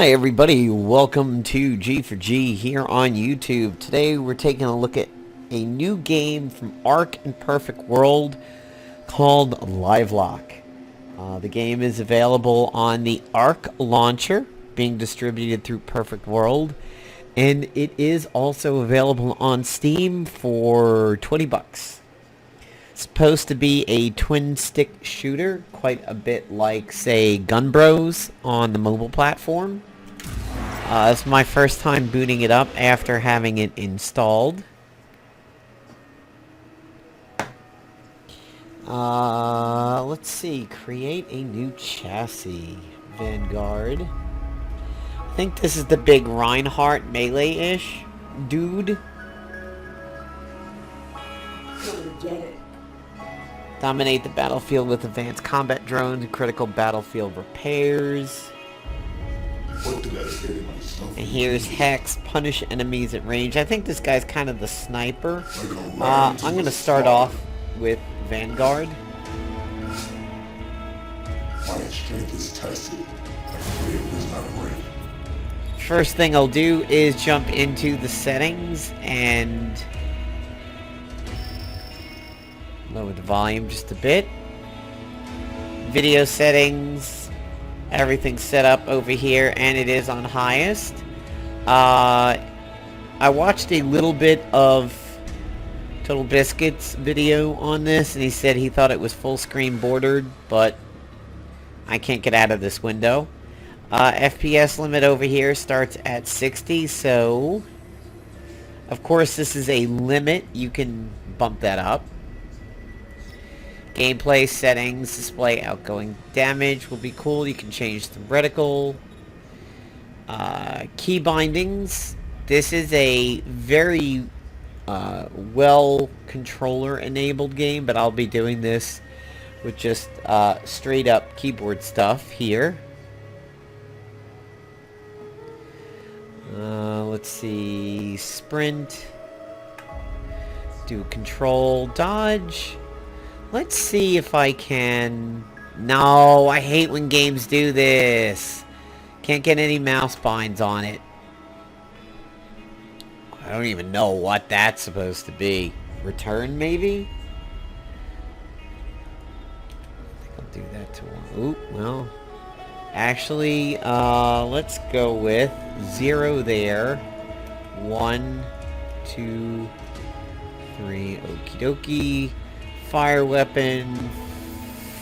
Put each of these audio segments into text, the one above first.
Hi everybody, welcome to G for G here on YouTube. Today we're taking a look at a new game from Arc and Perfect World called Livelock. The game is available on the Arc launcher, being distributed through Perfect World, and it is also available on Steam for 20 bucks. It's supposed to be a twin-stick shooter, quite a bit like, say, Gun Bros on the mobile platform. It's my first time booting it up after having it installed. Let's see. Create a new chassis. Vanguard. I think this is the big Reinhardt melee-ish dude. Get it. Dominate the battlefield with advanced combat drones and critical battlefield repairs. And here's Hex, punish enemies at range. I think this guy's kind of the sniper. I'm going to start off with Vanguard. My strength is tested. My faith is not ready. First thing I'll do is jump into the settings and lower the volume just a bit. Video settings, everything's set up over here, and it is on highest. I watched a little bit of Total Biscuit's video on this, and he said he thought it was full screen bordered, but I can't get out of this window. FPS limit over here starts at 60, so of course this is a limit. You can bump that up. Gameplay settings, display outgoing damage will be cool. You can change the reticle. Key bindings. This is a very well controller enabled game, but I'll be doing this with just straight up keyboard stuff here. Let's see. Sprint. Do control, dodge. Let's see if I can... No, I hate when games do this. Can't get any mouse binds on it. I don't even know what that's supposed to be. Return, maybe? I think I'll do that to one. Oop, well... Actually, let's go with 0 there. 1, 2, 3. Okie dokie. Fire weapon,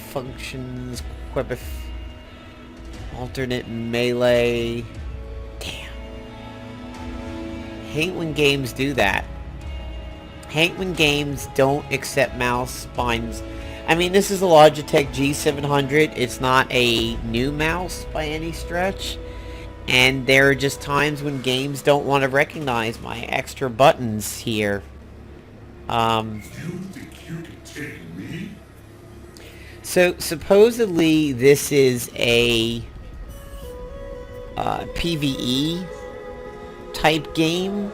functions, weapon, alternate melee. Damn. Hate when games do that. Hate when games don't accept mouse binds. I mean, this is a Logitech G700. It's not a new mouse by any stretch. And there are just times when games don't want to recognize my extra buttons here. So supposedly this is a PvE type game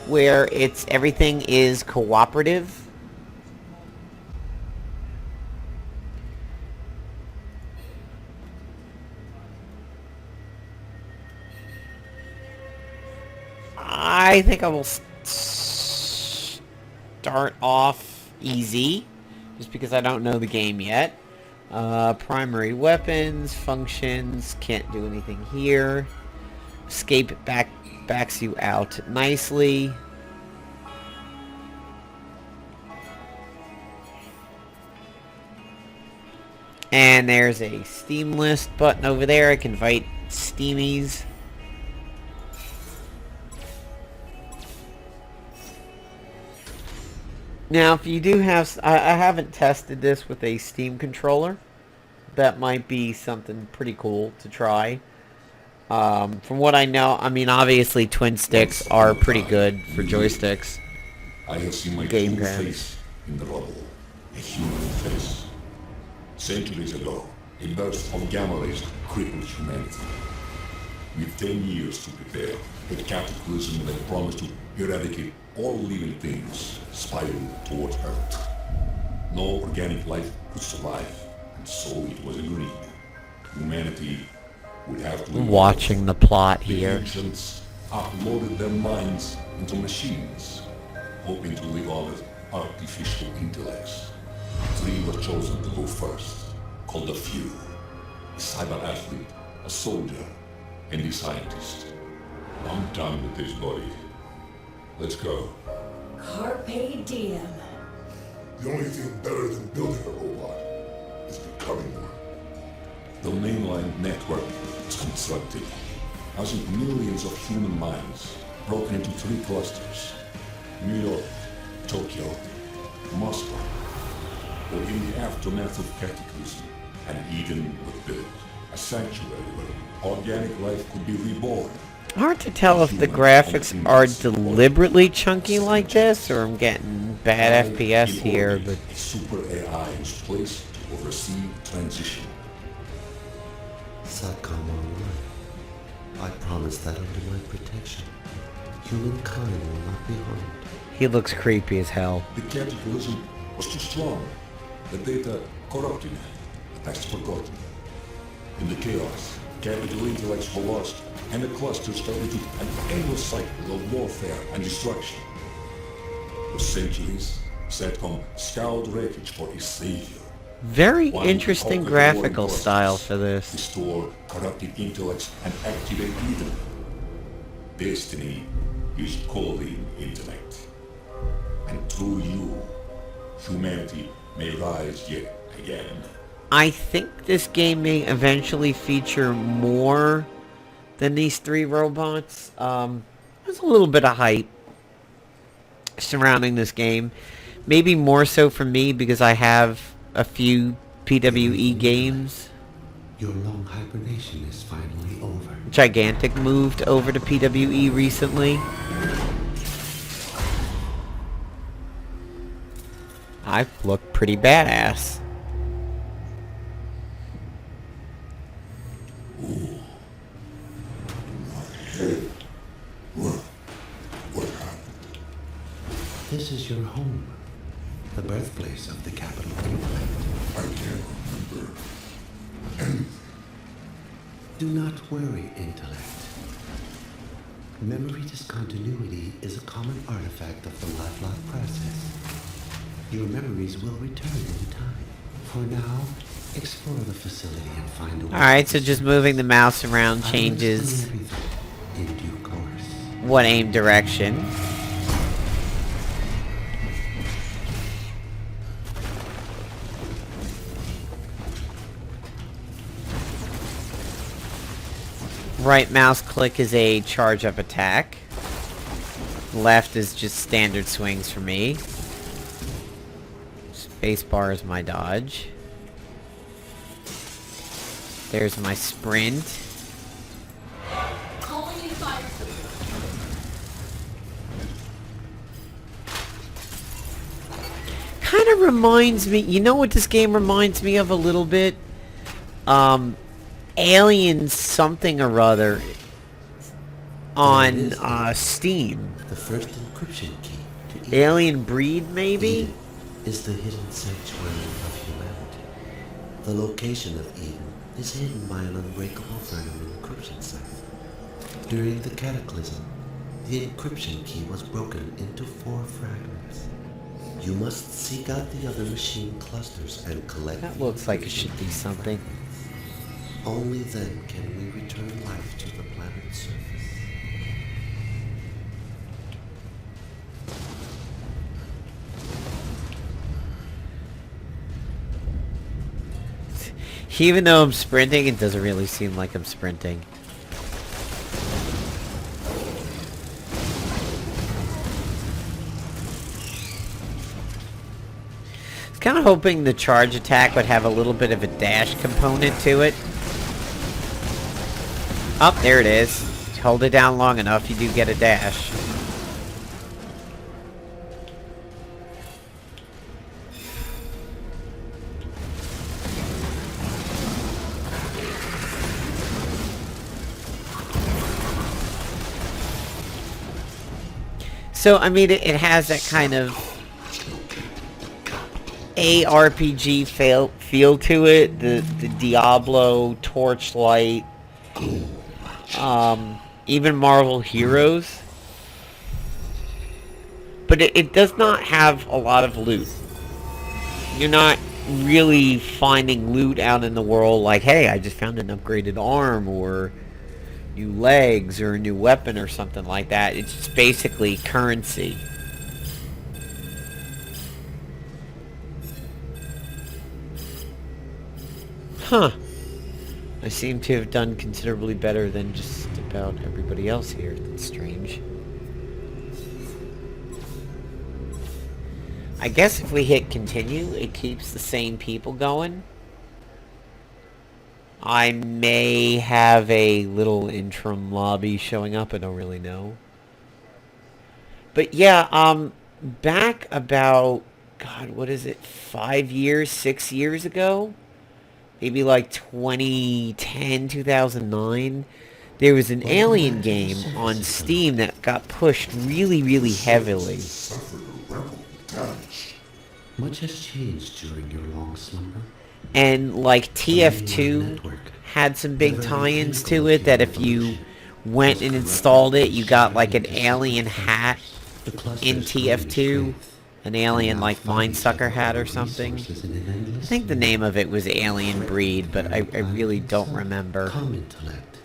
where everything is cooperative. I think I will start off easy, just because I don't know the game yet. Primary weapons, functions, can't do anything here. Escape backs you out nicely. And there's a Steam list button over there. I can invite Steamies. Now, if you do have... I haven't tested this with a Steam controller. That might be something pretty cool to try. From what I know, I mean, obviously twin sticks are pretty good for joysticks. I have seen my true face in the rubble. A human face. Centuries ago, a burst of gamma rays crippled humanity. With 10 years to prepare, the cataclysm that promised to eradicate all living things spiraled towards Earth. No organic life could survive, and so it was agreed. Humanity We have to watching the plot The here. ancients uploaded their minds into machines, hoping to live on with artificial intellects. 3 were chosen to go first, called the Few. A cyber athlete, a soldier, and a scientist. I'm done with this body. Let's go. Carpe diem. The only thing better than building a robot is becoming one. The mainline network is constructed, housing millions of human minds, broken into 3 clusters. New York, Tokyo, Moscow. But in the aftermath of Cataclysm, an Eden was built, a sanctuary where organic life could be reborn. Hard to tell if the graphics are deliberately chunky like this, or I'm getting bad FPS here, but... A super AI is placed to oversee transition. Satcom online. I promise that under my protection, humankind will not be harmed. He looks creepy as hell. The cataclysm was too strong. The data corrupted, the past forgotten. In the chaos, capital intellects were lost, and the clusters fell into an endless cycle of warfare and destruction. For centuries, Satcom scoured wreckage for his savior. Very One interesting conquered the warring graphical clusters, style for this. restore corrupted intellects and activate Eden. Destiny is calling intellect. And through you, humanity may rise yet again. I think this game may eventually feature more than these 3 robots. There's a little bit of hype surrounding this game. Maybe more so for me because I have a few PWE games. Your long hibernation is finally over. Gigantic moved over to PWE recently. I look pretty badass. What happened? This is your home, the birthplace of the capital intellect. I can't remember. Do not worry, intellect. Memory discontinuity is a common artifact of the Livelock process. Your memories will return in time. For now, explore the facility and find a way. Alright, so just moving the mouse around I will changes explain everything in due course. what aim direction. Right mouse click is a charge up attack. Left is just standard swings for me. Spacebar is my dodge. There's my sprint. Kind of reminds me, you know what this game reminds me of a little bit? Alien something or other on Steam. The first encryption key to Eden. Alien Breed, maybe? Eden is the hidden sanctuary of humanity. The location of Eden is hidden by an unbreakable vertical encryption site. During the cataclysm, the encryption key was broken into 4 fragments. You must seek out the other machine clusters and collect. That looks like it should be something. Only then can we return life to the planet's surface. Even though I'm sprinting, it doesn't really seem like I'm sprinting. I was kind of hoping the charge attack would have a little bit of a dash component to it. Oh, there it is. Hold it down long enough, you do get a dash. So, I mean, it has that kind of ARPG feel to it. The Diablo, Torchlight, even Marvel Heroes. But it does not have a lot of loot. You're not really finding loot out in the world like, hey, I just found an upgraded arm or new legs or a new weapon or something like that. It's just basically currency. Huh. I seem to have done considerably better than just about everybody else here. That's strange. I guess if we hit continue, it keeps the same people going. I may have a little interim lobby showing up, I don't really know. But yeah, back about, God, what is it, 5 years, 6 years ago? Maybe like 2010, 2009. There was an Alien game on Steam that got pushed really, really heavily. Much has changed during your long slumber. And like TF2 had some big tie-ins to it that if you went and installed it, you got like an alien hat in TF2. An alien like Mindsucker hat or something. I think the name of it was Alien Breed, but I really don't remember. Come, intellect.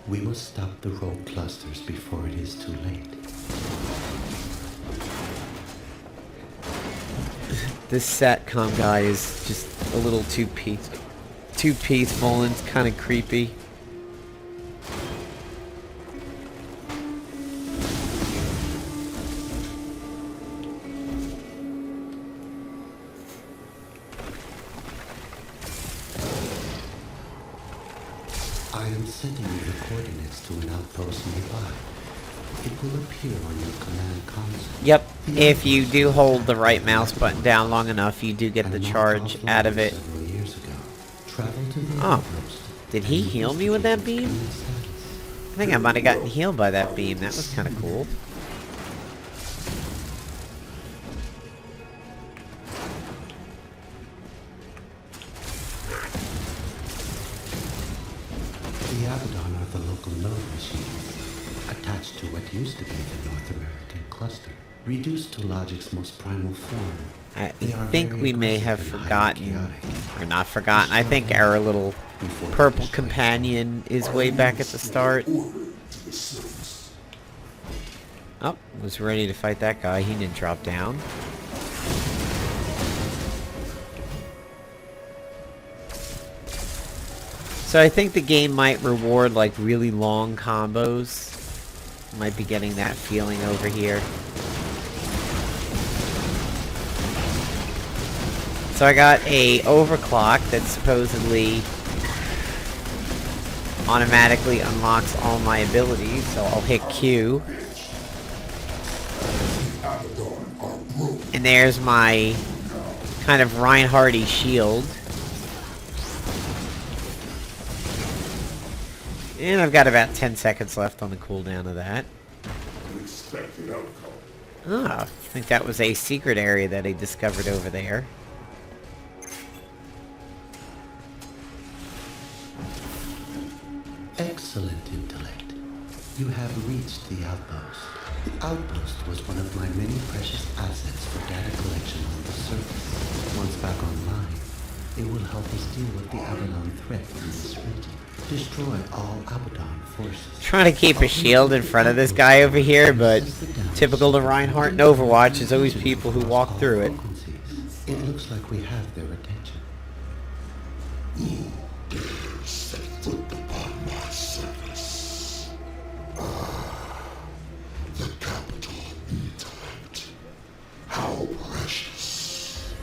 We must stop the rogue clusters before it is too late. This satcom guy is just a little too peaceful and it's kind of creepy. I am sending you the coordinates to an outpost nearby. It will appear on your command console. Yep, if you do hold the right mouse button down long enough, you do get the charge out of it. Oh, did he heal me with that beam? I think I might have gotten healed by that beam. That was kind of cool. The Abaddon are the local node machines, attached to what used to be the North American cluster, reduced to logic's most primal form. I think we may have forgotten, or not forgotten. I think our little purple companion is way back at the start. Oh, was ready to fight that guy. He didn't drop down. So I think the game might reward like really long combos. Might be getting that feeling over here. So I got a overclock that supposedly automatically unlocks all my abilities, so I'll hit Q. And there's my kind of Reinhardt-y shield. And I've got about 10 seconds left on the cooldown of that. Ah, I think that was a secret area that I discovered over there. Excellent intellect. You have reached the outpost. The outpost was one of my many precious assets for data collection on the surface. Once back online, it will help us deal with the Abaddon threat in this region. Destroy all Abaddon forces. Trying to keep a shield in front of this guy over here, but typical to Reinhardt and Overwatch is always people who walk through it. It looks like we have their attention. Who dares set foot upon my surface? Ah, the capital intellect. How precious.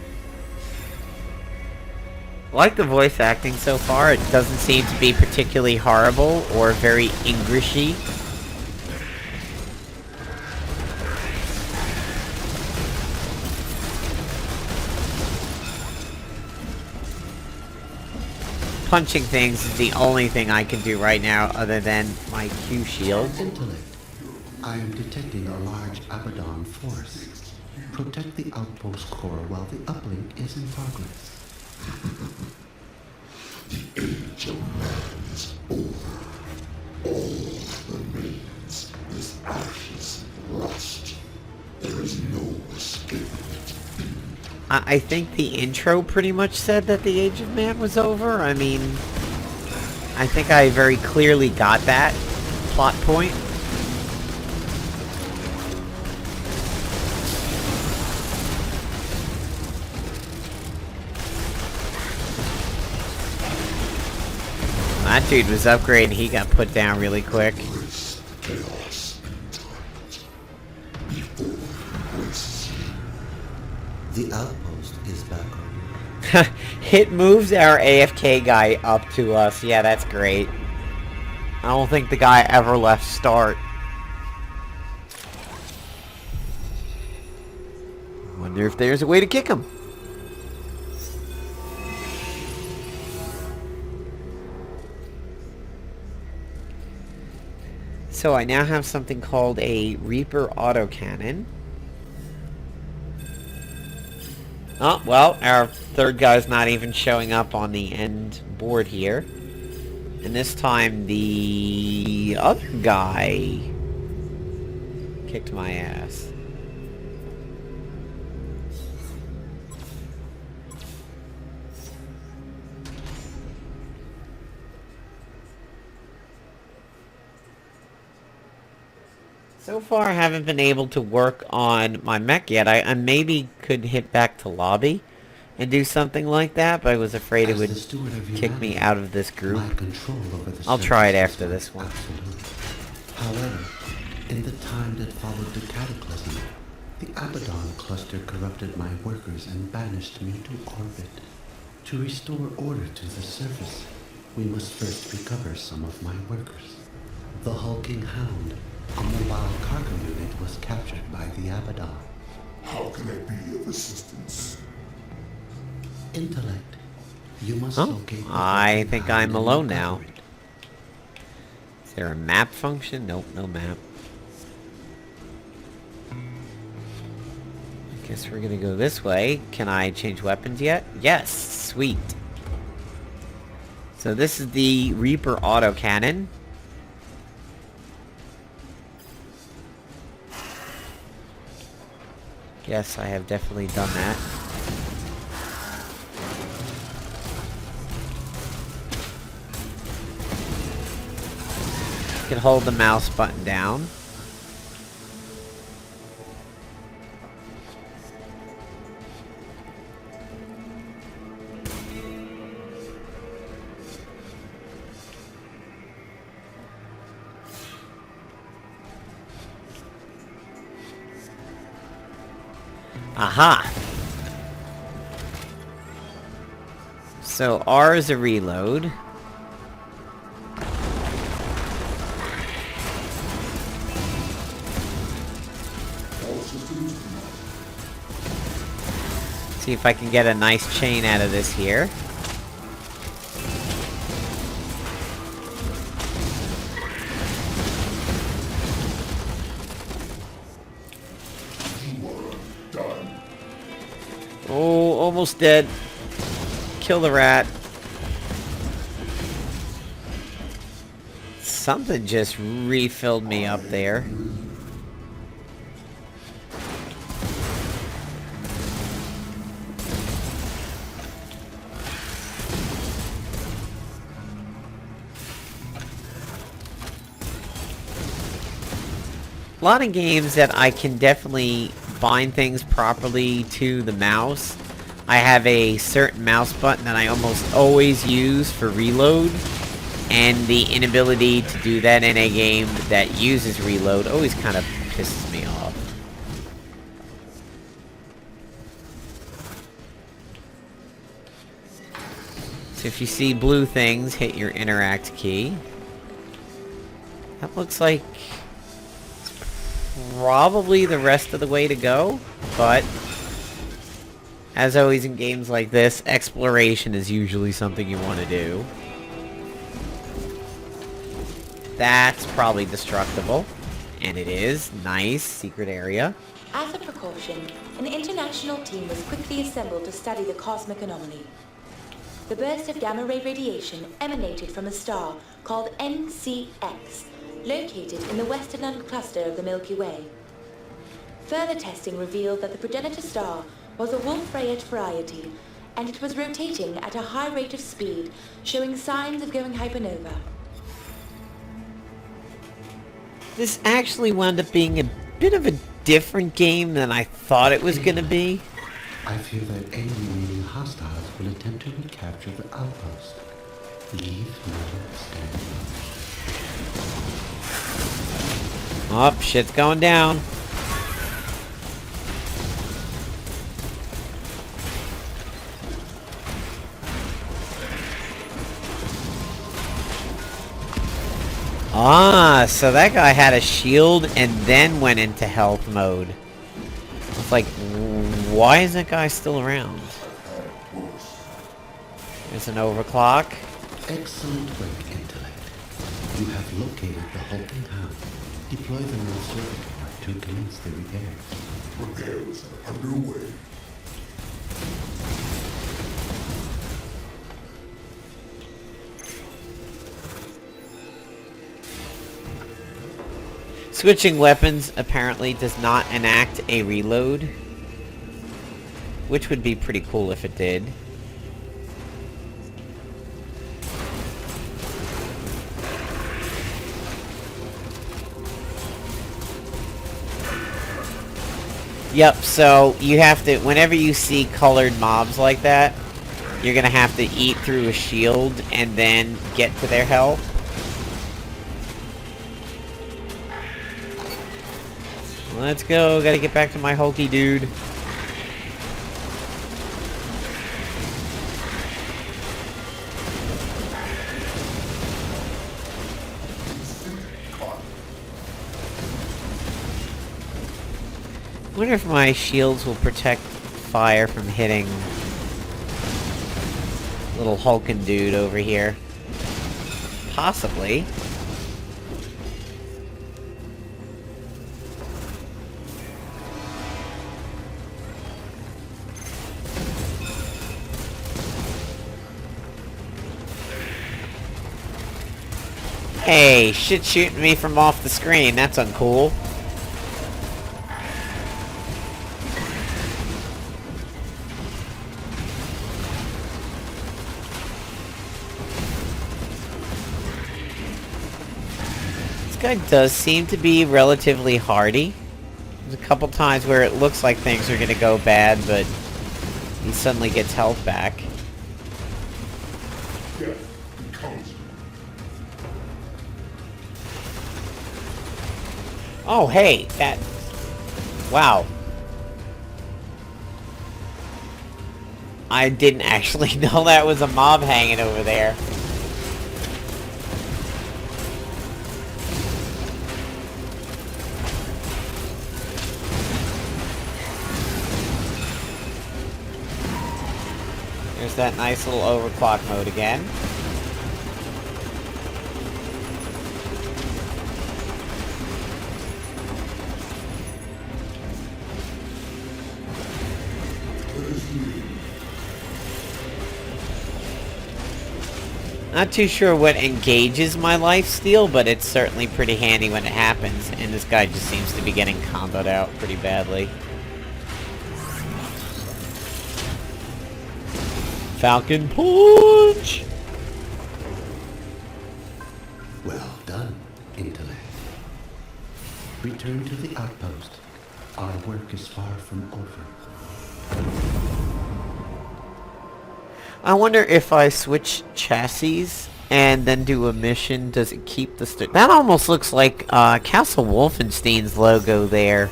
I like the voice acting so far. It doesn't seem to be particularly horrible or very Englishy. Punching things is the only thing I can do right now other than my Q shield. Intellect. I am detecting a large Abaddon force. Protect the outpost core while the uplink is in progress. The age of man is over. remains is ashes and rust. There is no escaping it. I think the intro pretty much said that the Age of Man was over. I mean, I think I very clearly got that plot point. That dude was upgraded, he got put down really quick. The outpost is back on. It moves our AFK guy up to us. Yeah, that's great. I don't think the guy ever left start. Wonder if there's a way to kick him. So I now have something called a Reaper autocannon. Oh, well, our third guy's not even showing up on the end board here. And this time the other guy kicked my ass. So far, I haven't been able to work on my mech yet. I maybe could hit back to lobby and do something like that, but I was afraid it would kick me out of this group. I'll try it after this one. However, in the time that followed the cataclysm, the Abaddon cluster corrupted my workers and banished me to orbit. To restore order to the surface, we must first recover some of my workers. The hulking hound, a mobile cargo unit, was captured by the Abaddon. How can I be of assistance? Intellect. You must Oh, locate the I hulking think hound I'm and alone recover now. it. Is there a map function? Nope, no map. I guess we're gonna go this way. Can I change weapons yet? Yes! Sweet! So this is the Reaper autocannon. Yes, I have definitely done that. You can hold the mouse button down. Aha! So R is a reload. See if I can get a nice chain out of this here. Oh, almost dead. Kill the rat. Something just refilled me up there. A lot of games that I can definitely bind things properly to the mouse. I have a certain mouse button that I almost always use for reload, and the inability to do that in a game that uses reload always kind of pisses me off. So if you see blue things, hit your interact key. That looks like probably the rest of the way to go, but as always in games like this, exploration is usually something you want to do. That's probably destructible, and it is. Nice, secret area. As a precaution, an international team was quickly assembled to study the cosmic anomaly. The burst of gamma-ray radiation emanated from a star called NCX, located in the western cluster of the Milky Way. Further testing revealed that the progenitor star was a Wolf-Rayet variety, and it was rotating at a high rate of speed, showing signs of going hypernova. This actually wound up being a bit of a different game than I thought it was going to be. I fear that any remaining hostiles will attempt to recapture the outpost. Leave no standing. Oh, shit's going down. Ah, so that guy had a shield and then went into health mode. It's like, why is that guy still around? There's an overclock. Excellent work, Intellect. You have located the hulking hound. Deploy the null circuit card to commence the repairs. Repairs are underway. Switching weapons apparently does not enact a reload, which would be pretty cool if it did. Yep, so you have to, whenever you see colored mobs like that, you're gonna have to eat through a shield and then get to their health. Let's go, gotta get back to my hulky dude. I wonder if my shields will protect fire from hitting little hulking dude over here. Possibly. Hey, shit shooting me from off the screen. That's uncool. This guy does seem to be relatively hardy. There's a couple times where it looks like things are gonna go bad, but he suddenly gets health back. Oh, hey, that... Wow. I didn't actually know that was a mob hanging over there. There's that nice little overclock mode again. Not too sure what engages my lifesteal, but it's certainly pretty handy when it happens, and this guy just seems to be getting comboed out pretty badly. Falcon Punch! Well done, Intellect. Return to the outpost. Our work is far from over. I wonder if I switch chassis and then do a mission, does it keep the that almost looks like Castle Wolfenstein's logo there.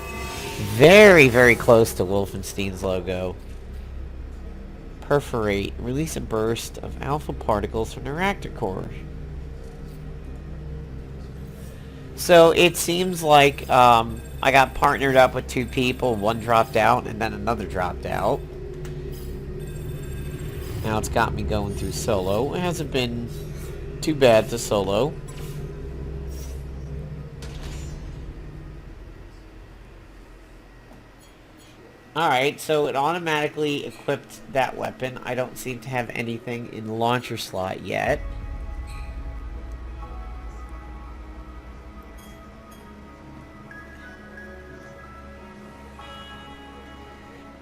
Very, very close to Wolfenstein's logo. Perforate. Release a burst of alpha particles from the reactor core. So it seems like I got partnered up with two people. One dropped out and then another dropped out. Now it's got me going through solo. It hasn't been too bad to solo. Alright, so it automatically equipped that weapon. I don't seem to have anything in the launcher slot yet.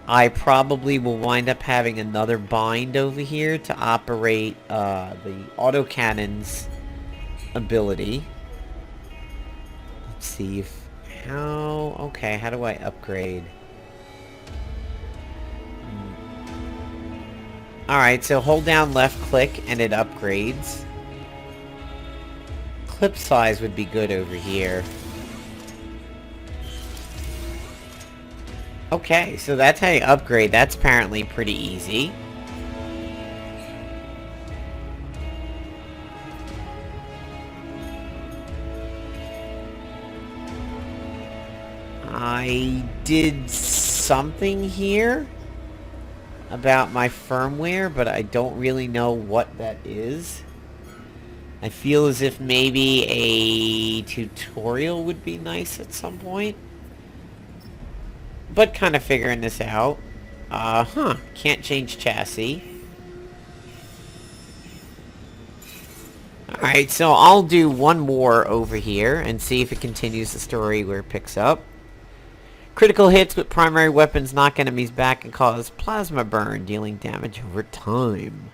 I probably will wind up having another bind over here to operate the autocannon's ability. Let's see if... Okay, how do I upgrade? Alright, so hold down left click and it upgrades. Clip size would be good over here. Okay, so that's how you upgrade. That's apparently pretty easy. I did something here about my firmware, but I don't really know what that is. I feel as if maybe a tutorial would be nice at some point. But kind of figuring this out. Can't change chassis. Alright, so I'll do one more over here and see if it continues the story where it picks up. Critical hits with primary weapons knock enemies back and cause plasma burn, dealing damage over time.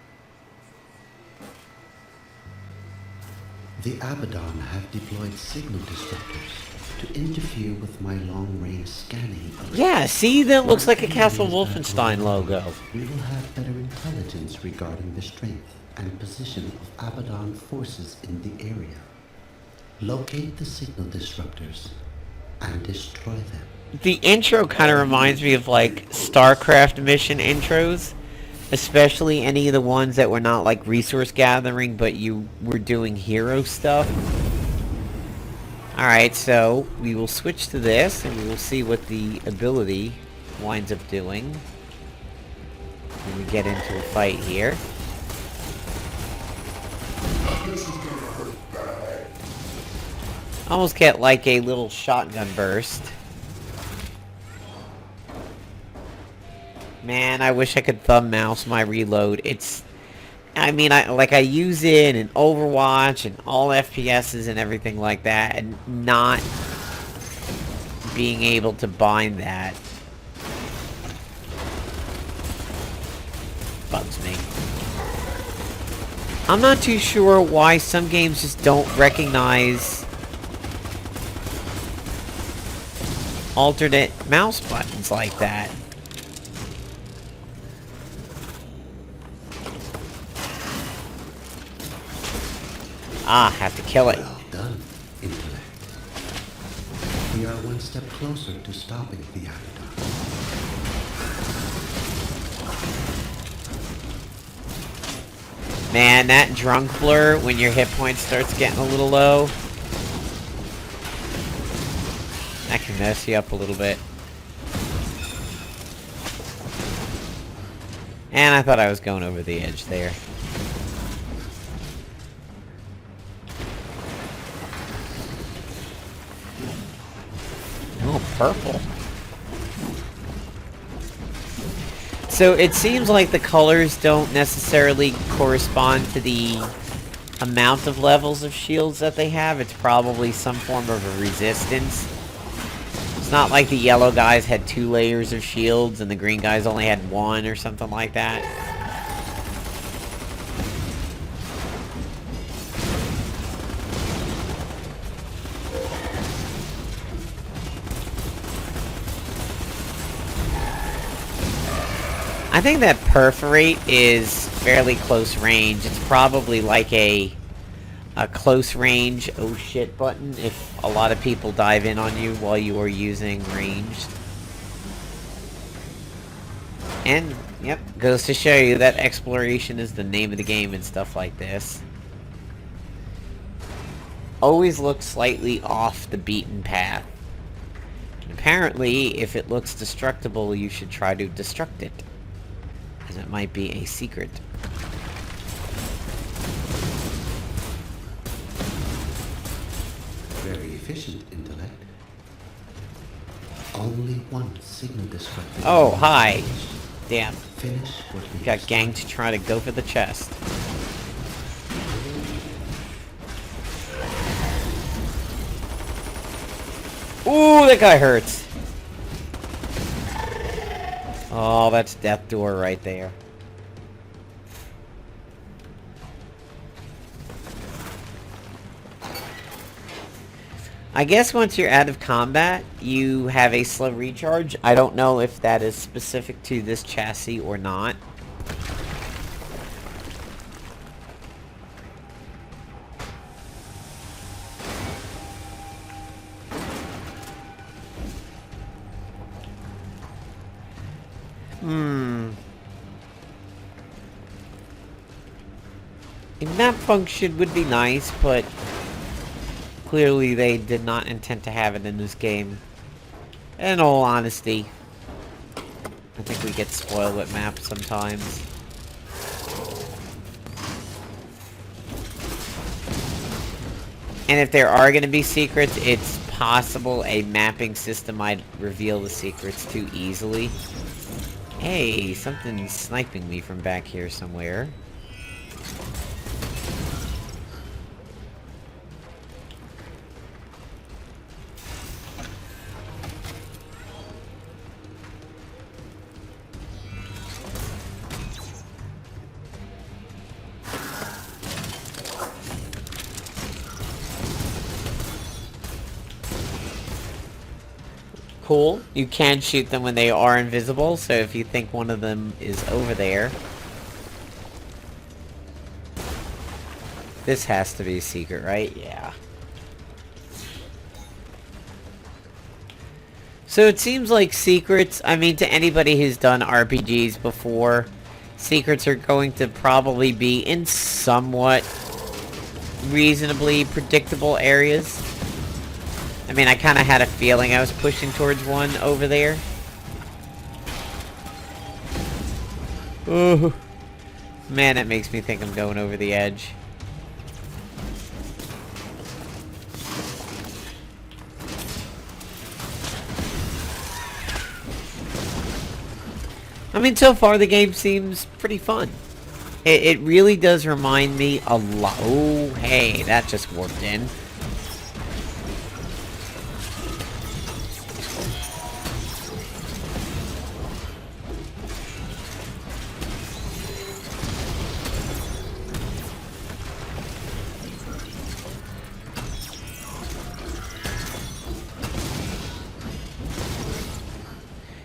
The Abaddon have deployed signal disruptors to interfere with my long-range scanning. Yeah, see? That looks like a Castle Wolfenstein logo. We will have better intelligence regarding the strength and position of Abaddon forces in the area. Locate the signal disruptors and destroy them. The intro kind of reminds me of, like, StarCraft mission intros. Especially any of the ones that were not, like, resource gathering, but you were doing hero stuff. Alright, so we will switch to this, and we will see what the ability winds up doing when we get into a fight here. Almost get like a little shotgun burst. Man, I wish I could thumb mouse my reload. I use it in Overwatch and all FPSs and everything like that, and not being able to bind that bugs me. I'm not too sure why some games just don't recognize alternate mouse buttons like that. Have to kill it. Well done, Intellect. We are one step closer to stopping the Abaddon. Man, that drunk blur when your hit point starts getting a little low, that can mess you up a little bit. And I thought I was going over the edge there. Oh, purple. So it seems like the colors don't necessarily correspond to the amount of levels of shields that they have. It's probably some form of a resistance. It's not like the yellow guys had 2 layers of shields and the green guys only had 1 or something like that. I think that perforate is fairly close range. It's probably like a close range oh shit button if a lot of people dive in on you while you are using ranged. And, yep, goes to show you that exploration is the name of the game and stuff like this. Always look slightly off the beaten path. And apparently, if it looks destructible, you should try to destruct it. As it might be a secret. Very efficient, Intellect. Only one signal-destructive... Oh, hi. Damn. Finish what we Got ganked trying to go for the chest. Ooh, that guy hurts. Oh, that's death door right there. I guess once you're out of combat, you have a slow recharge. I don't know if that is specific to this chassis or not. A map function would be nice, but clearly they did not intend to have it in this game. In all honesty, I think we get spoiled with maps sometimes. And if there are going to be secrets, it's possible a mapping system might reveal the secrets too easily. Hey, something's sniping me from back here somewhere. Cool. You can shoot them when they are invisible, so if you think one of them is over there... This has to be a secret, right? Yeah. So it seems like secrets, I mean, to anybody who's done RPGs before, secrets are going to probably be in somewhat reasonably predictable areas. I mean, I kind of had a feeling I was pushing towards one over there. Oh, man, that makes me think I'm going over the edge. I mean, so far the game seems pretty fun. It really does remind me a lot. Oh, hey, that just warped in.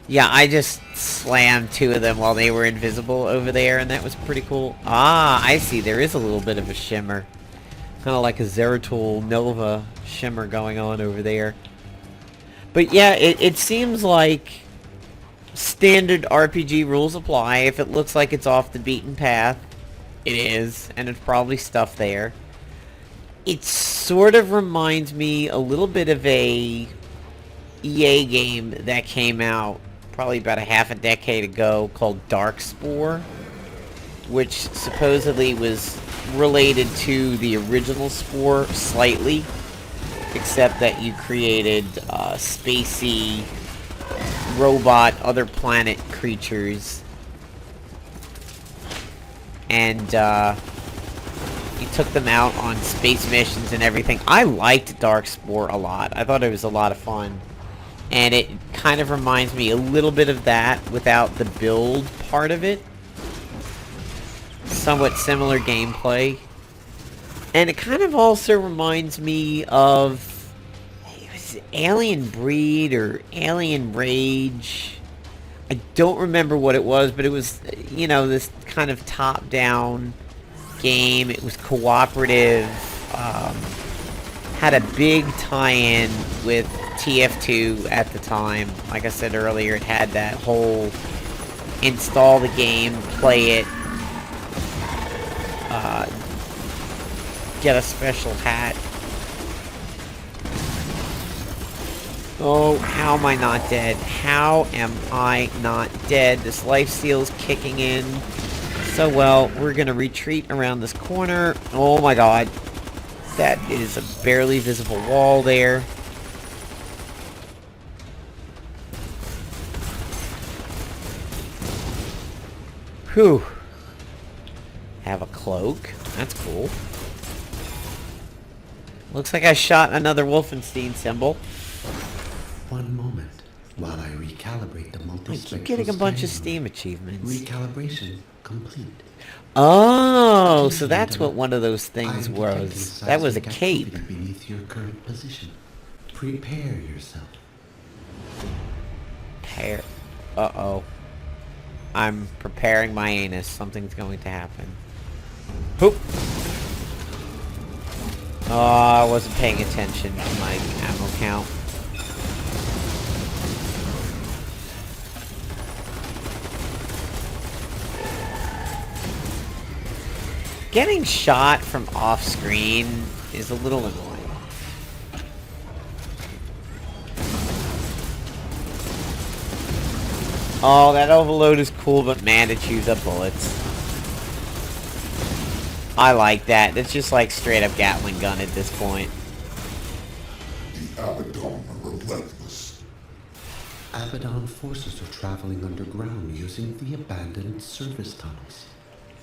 Yeah, I just slammed two of them while they were invisible over there, and that was pretty cool. Ah, I see. There is a little bit of a shimmer. Kind of like a Zeratul Nova shimmer going on over there. But yeah, it seems like standard RPG rules apply. If it looks like it's off the beaten path, it is, and it's probably stuff there. It sort of reminds me a little bit of a EA game that came out probably about a half a decade ago called Darkspore, which supposedly was related to the original Spore slightly, except that you created spacey robot other planet creatures, and you took them out on space missions and everything. I liked Darkspore a lot. I thought it was a lot of fun. And it kind of reminds me a little bit of that without the build part of it. Somewhat similar gameplay. And it kind of also reminds me of... It was Alien Breed or Alien Rage. I don't remember what it was, but it was, you know, this kind of top-down game. It was cooperative. Had a big tie-in with TF2 at the time. Like I said earlier, it had that whole install the game, play it, get a special hat. Oh, how am I not dead? How am I not dead? This lifesteal's kicking in so well. We're gonna retreat around this corner. Oh my god. That is a barely visible wall there. Whew. Have a cloak. That's cool. Looks like I shot another Wolfenstein symbol. One moment while I recalibrate the I multispectral keep getting a bunch of scanning. Steam achievements. Recalibration complete. Oh, so Attention, that's what Lieutenant. one of those I things am detecting was. That was a seismic cape. activity beneath your current position. Prepare yourself. Uh-oh. I'm preparing my anus. Something's going to happen. Hoop. Oh, I wasn't paying attention to my ammo count. Getting shot from off screen is a little annoying. Oh, that overload is cool, but man, it chews up bullets. I like that. It's just like straight up Gatling gun at this point. The Abaddon are relentless. Abaddon forces are traveling underground using the abandoned service tunnels,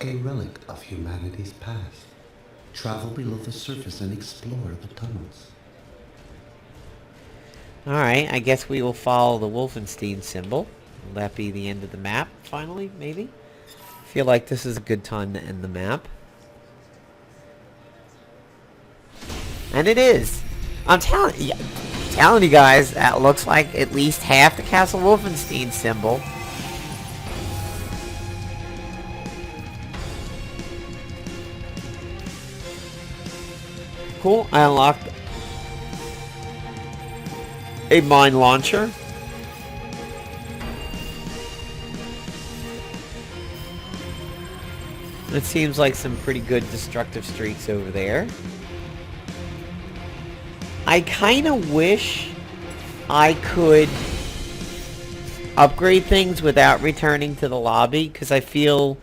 a relic of humanity's past. Travel below the surface and explore the tunnels. Alright, I guess we will follow the Wolfenstein symbol. Will that be the end of the map, finally, maybe? I feel like this is a good time to end the map. And it is! I'm telling you guys, that looks like at least half the Castle Wolfenstein symbol. Cool, I unlocked a mine launcher. It seems like some pretty good destructive streaks over there. I kind of wish I could upgrade things without returning to the lobby, because I feel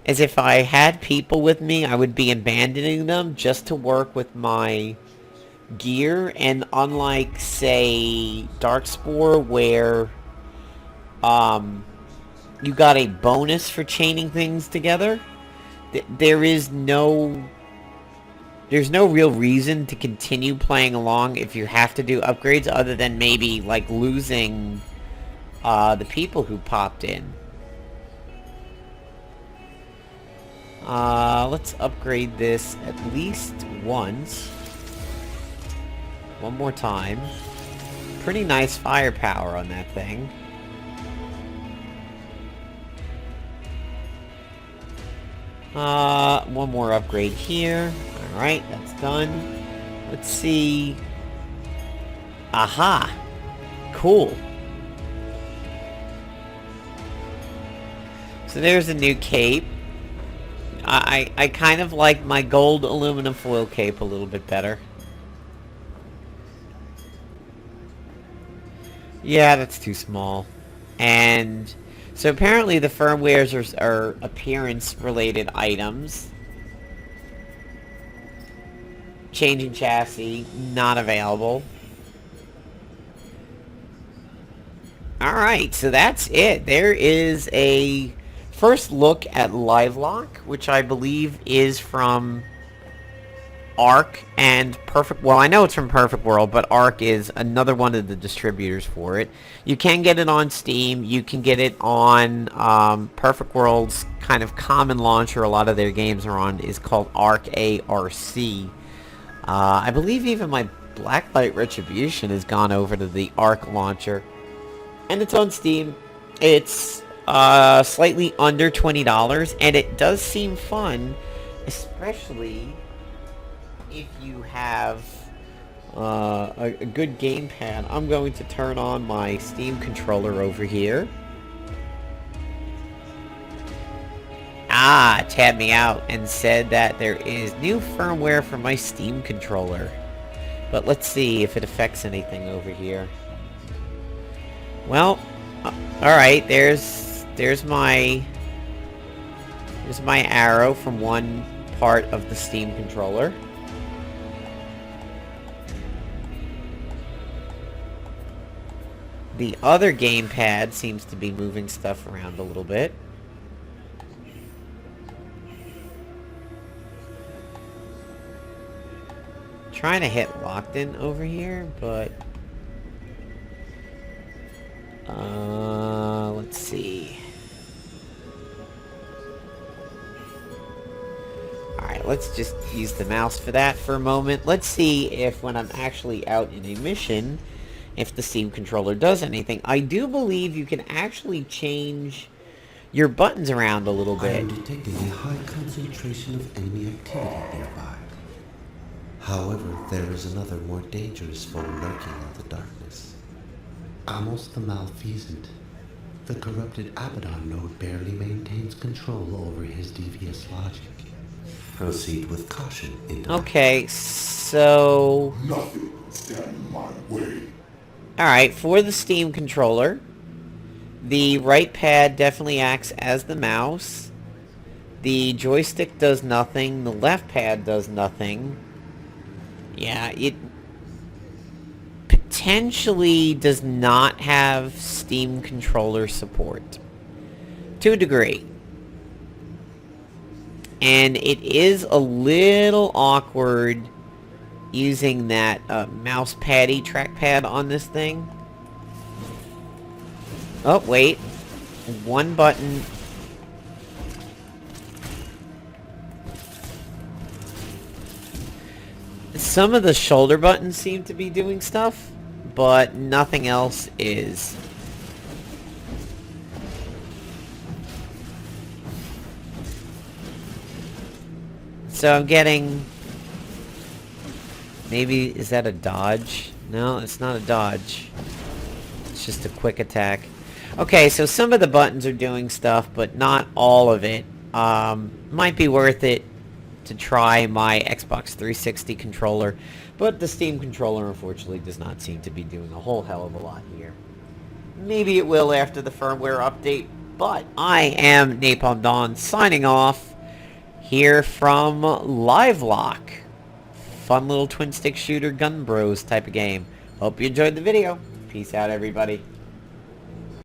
as if I had people with me, I would be abandoning them just to work with my gear. And unlike, say, Darkspore, where you got a bonus for chaining things together, there's no real reason to continue playing along if you have to do upgrades, other than maybe like losing the people who popped in. Let's upgrade this at least once. One more time. Pretty nice firepower on that thing. One more upgrade here. Alright, that's done. Let's see. Aha! Cool. So there's a new cape. I kind of like my gold aluminum foil cape a little bit better. Yeah, that's too small. And so apparently the firmwares are appearance-related items. Changing chassis, not available. Alright, so that's it. There is a first look at Livelock, which I believe is from Arc and Perfect... Well, I know it's from Perfect World, but Arc is another one of the distributors for it. You can get it on Steam. You can get it on Perfect World's kind of common launcher. A lot of their games are on is called Arc A-R-C. I believe even my Blacklight Retribution has gone over to the Arc launcher. And it's on Steam. It's slightly under $20, and it does seem fun, especially if you have a good gamepad. I'm going to turn on my Steam controller over here. It tabbed me out and said that there is new firmware for my Steam controller. But let's see if it affects anything over here. Well, alright, there's my arrow from one part of the Steam controller. The other gamepad seems to be moving stuff around a little bit. Trying to hit locked in over here, but let's see. Alright, let's just use the mouse for that for a moment. Let's see if when I'm actually out in a mission, if the Steam controller does anything. I do believe you can actually change your buttons around a little I am bit. detecting a high concentration of enemy activity nearby. However, there is another more dangerous foe lurking in the darkness. Amos the Malfeasant. The corrupted Abaddon node barely maintains control over his devious logic. Proceed with caution, Okay, so... Nothing can stand in my way. Alright, for the Steam controller, the right pad definitely acts as the mouse. The joystick does nothing. The left pad does nothing. Yeah, it potentially does not have Steam controller support. To a degree. And it is a little awkward using that mouse paddy trackpad on this thing. Oh, wait. One button. Some of the shoulder buttons seem to be doing stuff, but nothing else is. So I'm getting... Maybe, is that a dodge? No, it's not a dodge. It's just a quick attack. Okay, so some of the buttons are doing stuff, but not all of it. Might be worth it to try my Xbox 360 controller, but the Steam controller unfortunately does not seem to be doing a whole hell of a lot here. Maybe it will after the firmware update, but I am Napalm Dawn signing off here from Livelock. Fun little twin stick shooter gun bros type of game. Hope you enjoyed the video. Peace out, everybody.